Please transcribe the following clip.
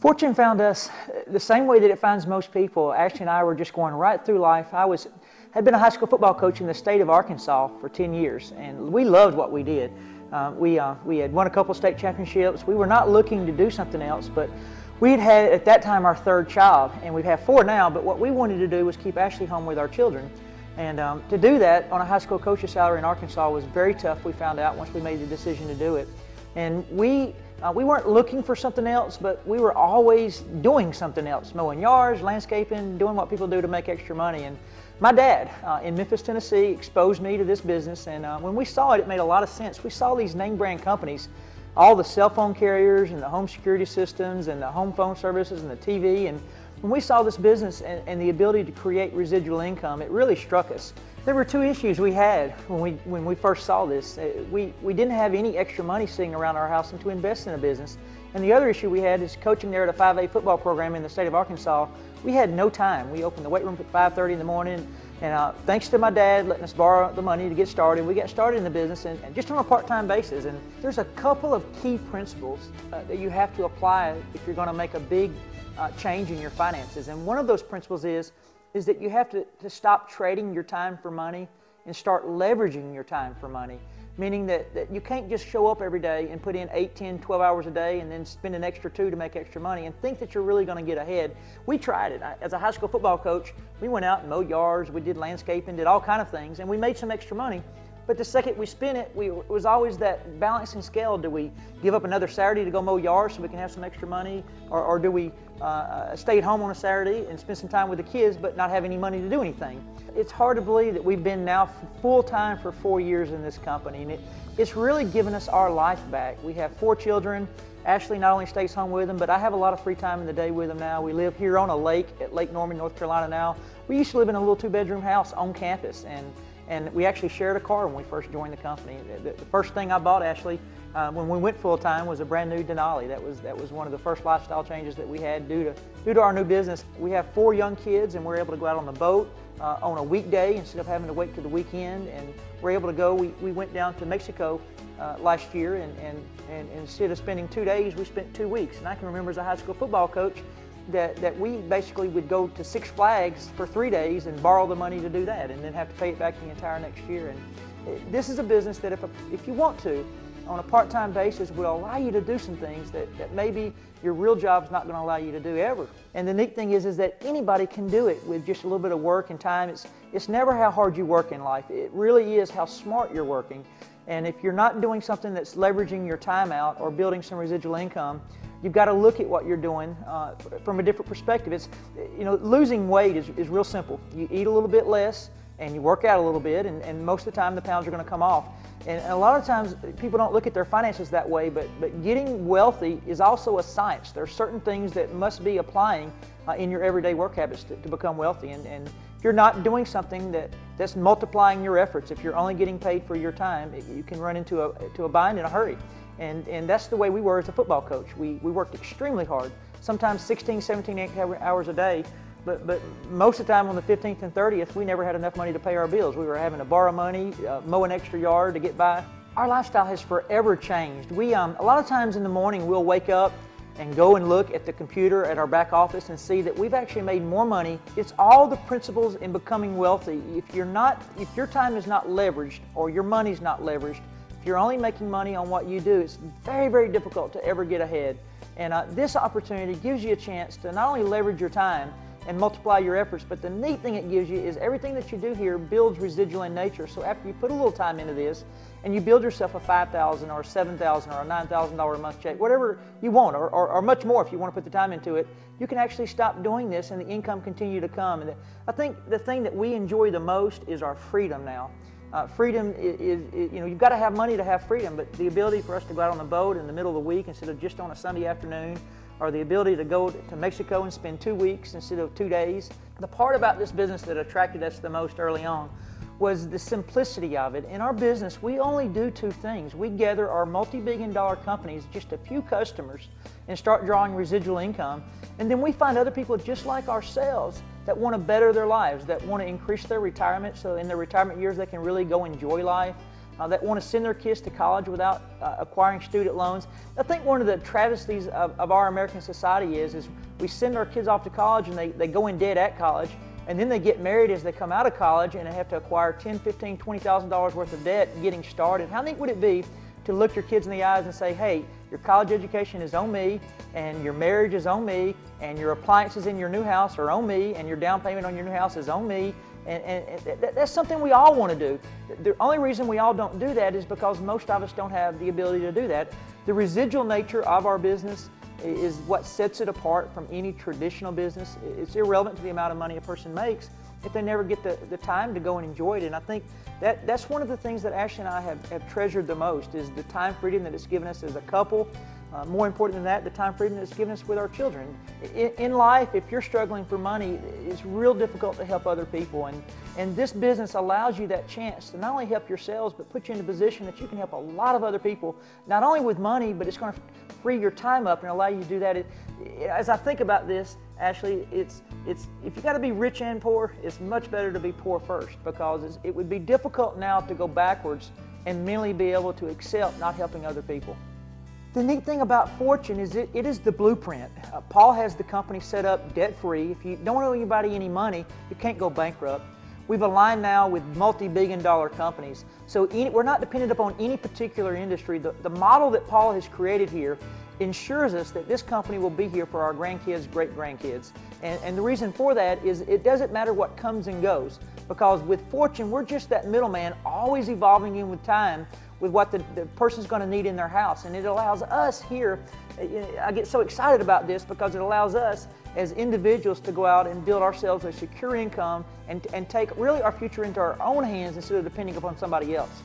Fortune found us the same way that it finds most people. Ashley and I were just going right through life. Had been a high school football coach in the state of Arkansas for 10 years, and we loved what we did. We had won a couple state championships. We were not looking to do something else, but we had at that time our third child, and we have 4 now, but what we wanted to do was keep Ashley home with our children. And to do that on a high school coach's salary in Arkansas was very tough, we found out once we made the decision to do it. And we weren't looking for something else, but we were always doing something else, mowing yards, landscaping, doing what people do to make extra money. And my dad in Memphis, Tennessee exposed me to this business, and when we saw it, it made a lot of sense. We saw these name brand companies, all the cell phone carriers and the home security systems and the home phone services and the TV, and when we saw this business and the ability to create residual income, it really struck us. There were 2 issues we had when we first saw this. We didn't have any extra money sitting around our house and to invest in a business. And the other issue we had is coaching there at a 5A football program in the state of Arkansas. We had no time. We opened the weight room at 5:30 in the morning, and thanks to my dad letting us borrow the money to get started, we got started in the business and just on a part-time basis. And there's a couple of key principles that you have to apply if you're going to make a big change in your finances. And one of those principles is that you have to stop trading your time for money and start leveraging your time for money. Meaning that you can't just show up every day and put in 8, 10, 12 hours a day and then spend an extra 2 to make extra money and think that you're really going to get ahead. We tried it. As a high school football coach, we went out and mowed yards, we did landscaping, did all kind of things, and we made some extra money. But the second we spent it, it was always that balancing scale. Do we give up another Saturday to go mow yards so we can have some extra money? Or do we stay at home on a Saturday and spend some time with the kids but not have any money to do anything? It's hard to believe that we've been now full-time for 4 years in this company, and it's really given us our life back. We have 4 children. Ashley not only stays home with them, but I have a lot of free time in the day with them now. We live here on a lake at Lake Norman, North Carolina now. We used to live in a little 2-bedroom house on campus, and we actually shared a car when we first joined the company. The first thing I bought, Ashley, when we went full-time was a brand new Denali. That was one of the first lifestyle changes that we had due to our new business. We have 4 young kids, and we're able to go out on the boat on a weekday instead of having to wait to the weekend. And we're able to go. We went down to Mexico last year, and instead of spending 2 days, we spent 2 weeks. And I can remember as a high school football coach that we basically would go to 6 Flags for 3 days and borrow the money to do that and then have to pay it back the entire next year. And this is a business that if you want to, on a part-time basis, will allow you to do some things that maybe your real job's not going to allow you to do ever. And the neat thing is that anybody can do it with just a little bit of work and time. It's never how hard you work in life. It really is how smart you're working. And if you're not doing something that's leveraging your time out or building some residual income, you've got to look at what you're doing from a different perspective. It's, losing weight is real simple. You eat a little bit less and you work out a little bit, and most of the time the pounds are going to come off. And a lot of times people don't look at their finances that way, but getting wealthy is also a science. There are certain things that must be applying in your everyday work habits to become wealthy. And if you're not doing something that's multiplying your efforts, if you're only getting paid for your time, you can run into a bind in a hurry. And that's the way we were as a football coach. We worked extremely hard, sometimes 16, 17, 18 hours a day, but most of the time on the 15th and 30th, we never had enough money to pay our bills. We were having to borrow money, mow an extra yard to get by. Our lifestyle has forever changed. A lot of times in the morning, we'll wake up and go and look at the computer at our back office and see that we've actually made more money. It's all the principles in becoming wealthy. If your time is not leveraged or your money's not leveraged, if you're only making money on what you do, it's very, very difficult to ever get ahead. And this opportunity gives you a chance to not only leverage your time and multiply your efforts, but the neat thing it gives you is everything that you do here builds residual in nature. So after you put a little time into this and you build yourself a $5,000 or a $7,000 or a $9,000 a month check, whatever you want, or much more if you want to put the time into it, you can actually stop doing this and the income continue to come. And I think the thing that we enjoy the most is our freedom now. Freedom is, you've got to have money to have freedom, but the ability for us to go out on the boat in the middle of the week instead of just on a Sunday afternoon, or the ability to go to Mexico and spend 2 weeks instead of 2 days. The part about this business that attracted us the most early on was the simplicity of it. In our business, we only do 2 things. We gather our multi-billion-dollar companies, just a few customers, and start drawing residual income. And then we find other people just like ourselves that want to better their lives, that want to increase their retirement so in their retirement years they can really go enjoy life. that want to send their kids to college without acquiring student loans. I think one of the travesties of our American society is we send our kids off to college and they go in debt at college, and then they get married as they come out of college and they have to acquire $10,000, $15,000, $20,000 worth of debt getting started. How neat would it be to look your kids in the eyes and say, hey, your college education is on me, and your marriage is on me, and your appliances in your new house are on me, and your down payment on your new house is on me. And that's something we all want to do. The only reason we all don't do that is because most of us don't have the ability to do that. The residual nature of our business is what sets it apart from any traditional business. It's irrelevant to the amount of money a person makes if they never get the time to go and enjoy it. And I think that's one of the things that Ashley and I have treasured the most, is the time freedom that it's given us as a couple. More important than that, the time freedom that it's given us with our children. In life, if you're struggling for money, it's real difficult to help other people. And this business allows you that chance to not only help yourselves, but put you in a position that you can help a lot of other people, not only with money, but it's going to free your time up and allow you to do that. As I think about this, Ashley, if you got to be rich and poor, it's much better to be poor first, because it would be difficult now to go backwards and mentally be able to accept not helping other people. The neat thing about Fortune is it is the blueprint. Paul has the company set up debt-free. If you don't owe anybody any money, you can't go bankrupt. We've aligned now with multi-billion-dollar companies, so we're not dependent upon any particular industry. The model that Paul has created here ensures us that this company will be here for our grandkids, great-grandkids. And the reason for that is it doesn't matter what comes and goes, because with Fortune, we're just that middleman, always evolving in with time, with what the person's going to need in their house. And it allows us here, I get so excited about this because it allows us as individuals to go out and build ourselves a secure income and take really our future into our own hands instead of depending upon somebody else.